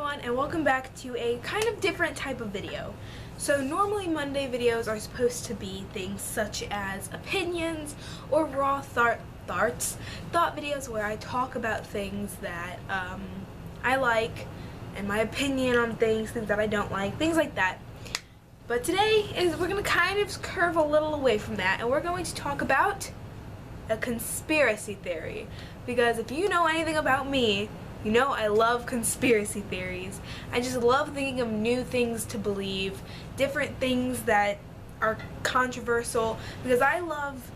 everyone, and welcome back to a kind of different type of video. So normally Monday videos are supposed to be things such as opinions or raw thought videos where I talk about things that I like and my opinion on things that I don't like, things like that. But today we're going to kind of curve a little away from that, and we're going to talk about a conspiracy theory. Because if you know anything about me, you know I love conspiracy theories. I just love thinking of new things to believe, different things that are controversial, because I love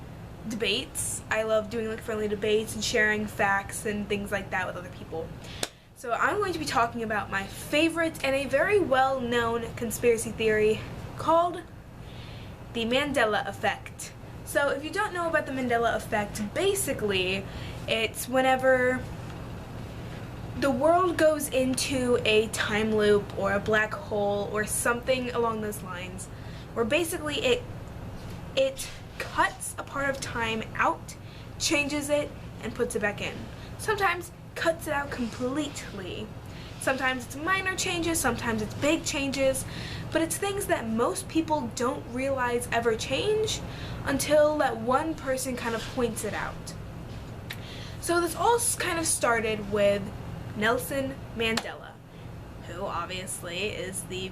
debates. I love doing like friendly debates and sharing facts and things like that with other people. So I'm going to be talking about my favorite and a very well-known conspiracy theory called the Mandela Effect. So if you don't know about the Mandela Effect, basically it's whenever the world goes into a time loop or a black hole or something along those lines, where basically it cuts a part of time out, changes it, and puts it back in. Sometimes cuts it out completely. Sometimes it's minor changes, sometimes it's big changes, but it's things that most people don't realize ever change until that one person kind of points it out. So this all kind of started with Nelson Mandela, who obviously is the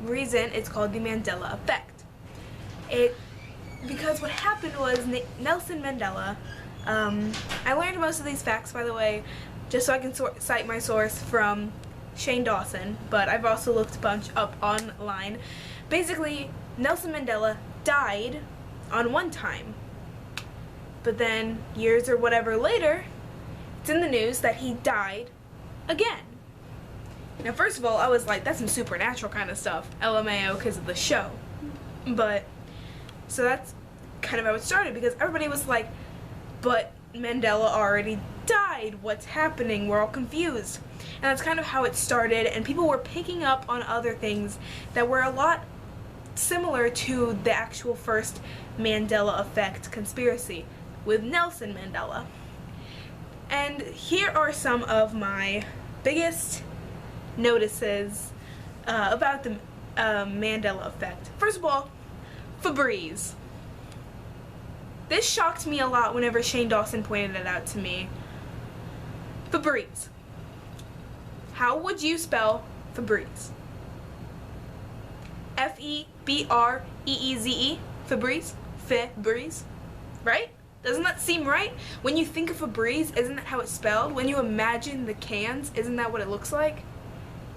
reason it's called the Mandela Effect. Because what happened was Nelson Mandela, I learned most of these facts, by the way, just so I can cite my source from Shane Dawson, but I've also looked a bunch up online. Basically, Nelson Mandela died on one time, but then years or whatever later, it's in the news that he died again. Now, first of all, I was like, that's some supernatural kind of stuff, LMAO, because of the show. But, so that's kind of how it started, because everybody was like, but Mandela already died, what's happening, we're all confused. And that's kind of how it started, and people were picking up on other things that were a lot similar to the actual first Mandela Effect conspiracy with Nelson Mandela. And here are some of my biggest notices about the Mandela Effect. First of all, Febreze. This shocked me a lot whenever Shane Dawson pointed it out to me. Febreze. How would you spell Febreze? F-E-B-R-E-E-Z-E? Febreze? Febreze? Right? Doesn't that seem right? When you think of Febreze, isn't that how it's spelled? When you imagine the cans, isn't that what it looks like?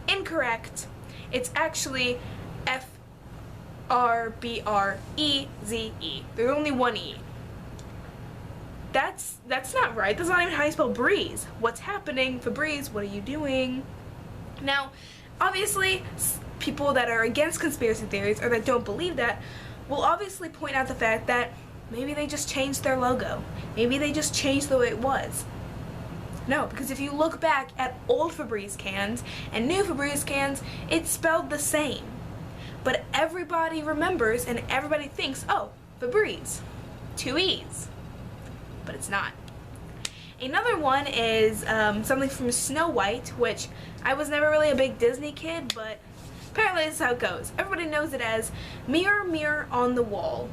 Incorrect. It's actually F-R-B-R-E-Z-E. There's only one E. That's not right. That's not even how you spell breeze. What's happening? Febreze, what are you doing? Now, obviously, people that are against conspiracy theories or that don't believe that will obviously point out the fact that maybe they just changed their logo. Maybe they just changed the way it was. No, because if you look back at old Febreze cans and new Febreze cans, it's spelled the same. But everybody remembers and everybody thinks, oh, Febreze. 2 E's. But it's not. Another one is something from Snow White, which I was never really a big Disney kid, but apparently this is how it goes. Everybody knows it as Mirror, Mirror on the Wall.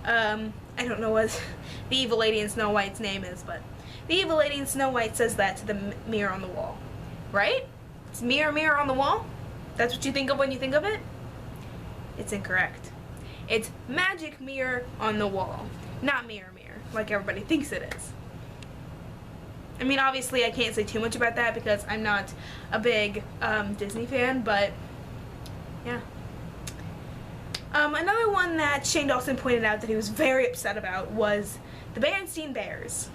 I don't know what the evil lady in Snow White's name is, but the evil lady in Snow White says that to the mirror on the wall. Right? It's mirror, mirror on the wall? That's what you think of when you think of it? It's incorrect. It's magic mirror on the wall, not mirror, mirror, like everybody thinks it is. I mean, obviously I can't say too much about that because I'm not a big Disney fan, but yeah. Another one that Shane Dawson pointed out that he was very upset about was the Berenstain Bears.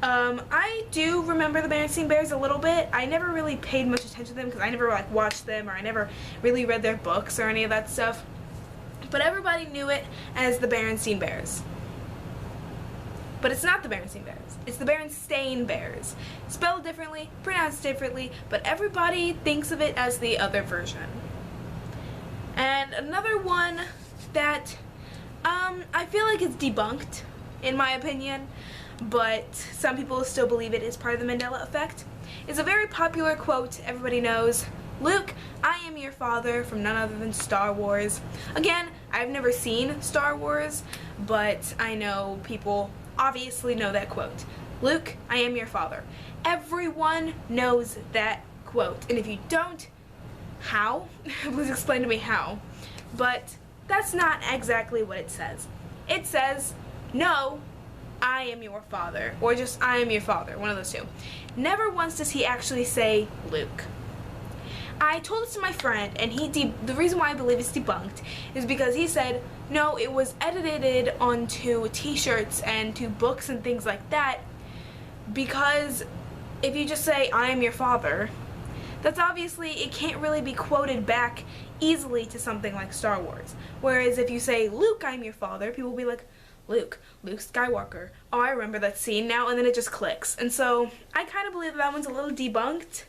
I do remember the Berenstain Bears a little bit. I never really paid much attention to them because I never like watched them, or I never really read their books or any of that stuff. But everybody knew it as the Berenstain Bears. But it's not the Berenstain Bears. It's the Berenstain Bears. Spelled differently, pronounced differently, but everybody thinks of it as the other version. And another one that I feel like it's debunked, in my opinion, but some people still believe it is part of the Mandela Effect. It's a very popular quote everybody knows. Luke, I am your father, from none other than Star Wars. Again, I've never seen Star Wars, but I know people obviously know that quote. Luke, I am your father. Everyone knows that quote, and if you don't, how? Please explain to me how. But that's not exactly what it says. It says, no, I am your father, or just I am your father, one of those two. Never once does he actually say Luke. I told this to my friend, and the reason why I believe it's debunked is because he said, no, it was edited onto t-shirts and to books and things like that, because if you just say, I am your father, that's obviously, it can't really be quoted back easily to something like Star Wars. Whereas if you say, Luke, I'm your father, people will be like, Luke Skywalker. Oh, I remember that scene now, and then it just clicks. And so, I kind of believe that one's a little debunked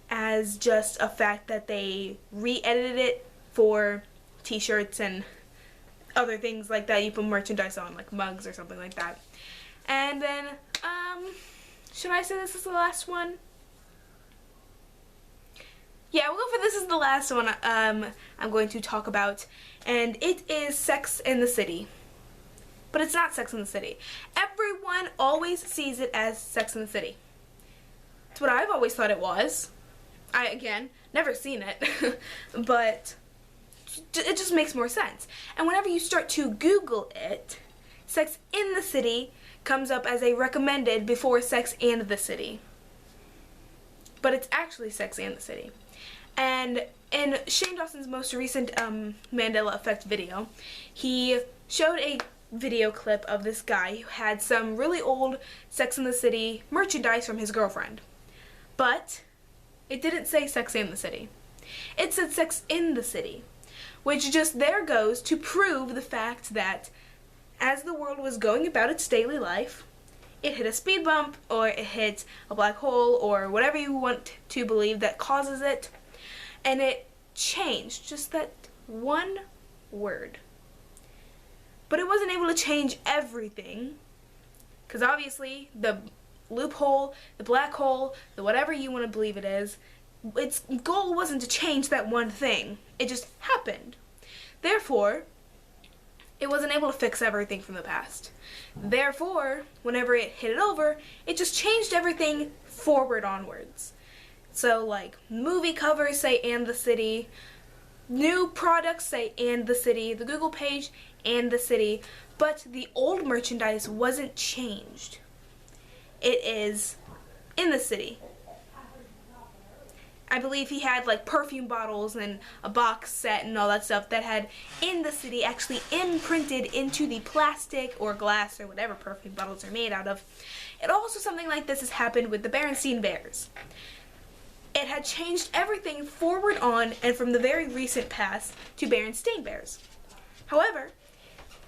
as just a fact that they re-edited it for t-shirts and other things like that you put merchandise on, like mugs or something like that. And then, should I say this is the last one? Yeah, we'll go for this is the last one I'm going to talk about, and it is Sex in the City. But it's not Sex in the City. Everyone always sees it as Sex in the City. It's what I've always thought it was. I, again, never seen it, but it just makes more sense. And whenever you start to Google it, Sex in the City comes up as a recommended before Sex and the City. But it's actually Sex and the City. And in Shane Dawson's most recent Mandela Effect video, he showed a video clip of this guy who had some really old Sex in the City merchandise from his girlfriend. But it didn't say Sex and the City. It said Sex in the City, which just there goes to prove the fact that as the world was going about its daily life, it hit a speed bump, or it hit a black hole, or whatever you want to believe that causes it, and it changed just that one word. But it wasn't able to change everything, because obviously the loophole, the black hole, the whatever you want to believe it is, its goal wasn't to change that one thing. It just happened. Therefore, it wasn't able to fix everything from the past. Therefore, whenever it hit it over, it just changed everything forward onwards. So, like, movie covers say and the city, new products say and the city, the Google page and the city, but the old merchandise wasn't changed. It is in the city. I believe he had like perfume bottles and a box set and all that stuff that had in the city actually imprinted into the plastic or glass or whatever perfume bottles are made out of. And also something like this has happened with the Berenstain Bears. It had changed everything forward on and from the very recent past to Berenstain Bears. However,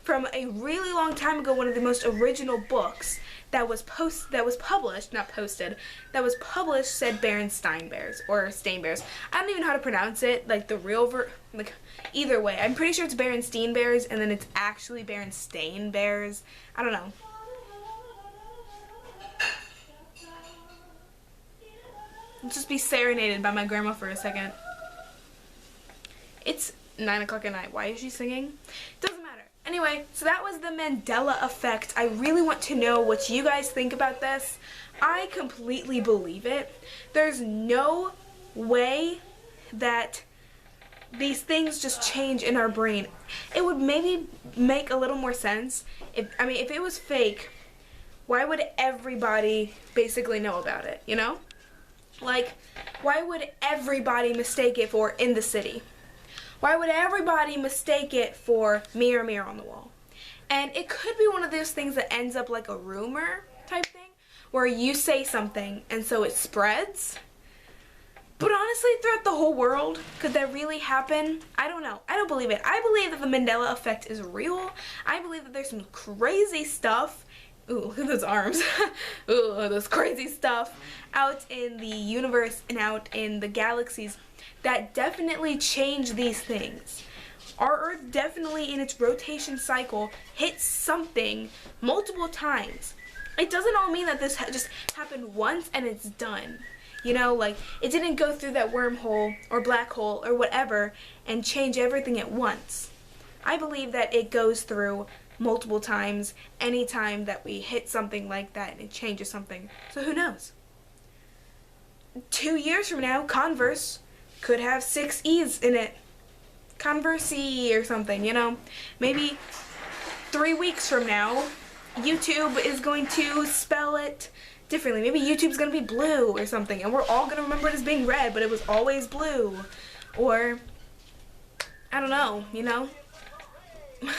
from a really long time ago, one of the most original books that was published said Berenstain Bears or Stain Bears. I don't even know how to pronounce it, like the real either way. I'm pretty sure it's Berenstain Bears and then it's actually Berenstain Bears. I don't know. I'll just be serenaded by my grandma for a second. It's 9 o'clock at night. Why is she singing? Doesn't matter. Anyway, so that was the Mandela Effect. I really want to know what you guys think about this. I completely believe it. There's no way that these things just change in our brain. It would maybe make a little more sense if it was fake, why would everybody basically know about it, you know? Like, why would everybody mistake it for in the city? Why would everybody mistake it for mirror, mirror on the wall? And it could be one of those things that ends up like a rumor type thing, where you say something and so it spreads. But honestly, throughout the whole world, could that really happen? I don't know. I don't believe it. I believe that the Mandela Effect is real. I believe that there's some crazy stuff. Ooh, look at those arms. Ooh, those crazy stuff out in the universe and out in the galaxies that definitely change these things. Our Earth definitely in its rotation cycle hits something multiple times. it doesn't all mean that this just happened once and it's done. You know, like, it didn't go through that wormhole or black hole or whatever and change everything at once. I believe that it goes through multiple times anytime that we hit something like that and it changes something. So who knows? 2 years from now, Converse could have 6 E's in it. Converse-y or something, you know? Maybe 3 weeks from now, YouTube is going to spell it differently. Maybe YouTube's going to be blue or something, and we're all going to remember it as being red, but it was always blue. Or, I don't know, you know?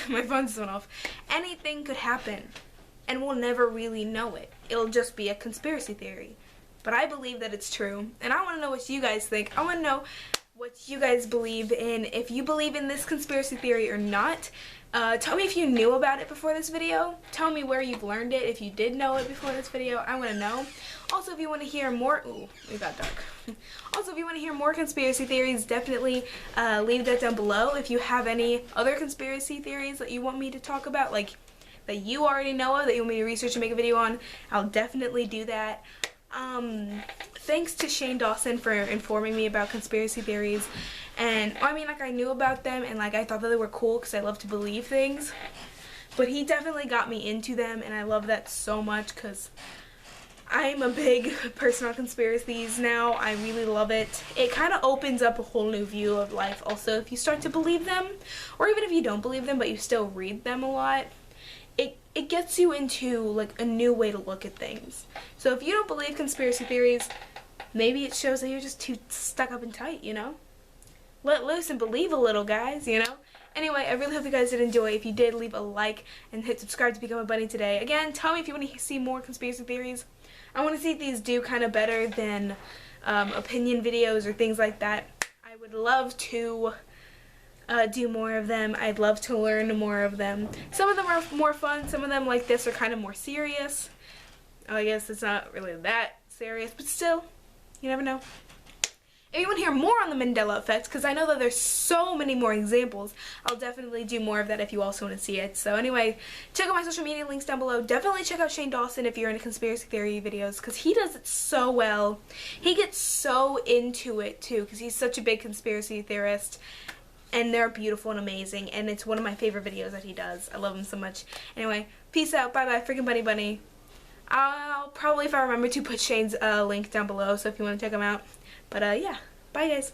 My phone's just went off. Anything could happen, and we'll never really know it. It'll just be a conspiracy theory. But I believe that it's true, and I want to know what you guys think. I want to know what you guys believe in, if you believe in this conspiracy theory or not. Tell me if you knew about it before this video. Tell me where you've learned it, if you did know it before this video. I want to know. Also, if you want to hear more, ooh, it got dark. Also, if you want to hear more conspiracy theories, definitely leave that down below. If you have any other conspiracy theories that you want me to talk about, like that you already know of, that you want me to research and make a video on, I'll definitely do that. Thanks to Shane Dawson for informing me about conspiracy theories, and I mean, like, I knew about them and like I thought that they were cool because I love to believe things, but he definitely got me into them, and I love that so much because I'm a big person on conspiracies now. I really love it. It kind of opens up a whole new view of life also if you start to believe them, or even if you don't believe them but you still read them a lot. It gets you into like a new way to look at things. So if you don't believe conspiracy theories, maybe it shows that you're just too stuck up and tight, you know? Let loose and believe a little, guys, you know? Anyway, I really hope you guys did enjoy. If you did, leave a like and hit subscribe to become a bunny today. Again, tell me if you want to see more conspiracy theories. I want to see if these do kind of better than opinion videos or things like that. I would love to do more of them. I'd love to learn more of them. Some of them are more fun. Some of them, like this, are kind of more serious. I guess it's not really that serious, but still, you never know. If you want to hear more on the Mandela Effect, because I know that there's so many more examples, I'll definitely do more of that if you also want to see it. So anyway, check out my social media links down below. Definitely check out Shane Dawson if you're into conspiracy theory videos, because he does it so well. He gets so into it too, because he's such a big conspiracy theorist. And they're beautiful and amazing, and it's one of my favorite videos that he does. I love him so much. Anyway, peace out. Bye-bye, freaking bunny. I'll probably, if I remember to, put Shane's link down below, so if you want to check him out. But yeah, bye guys.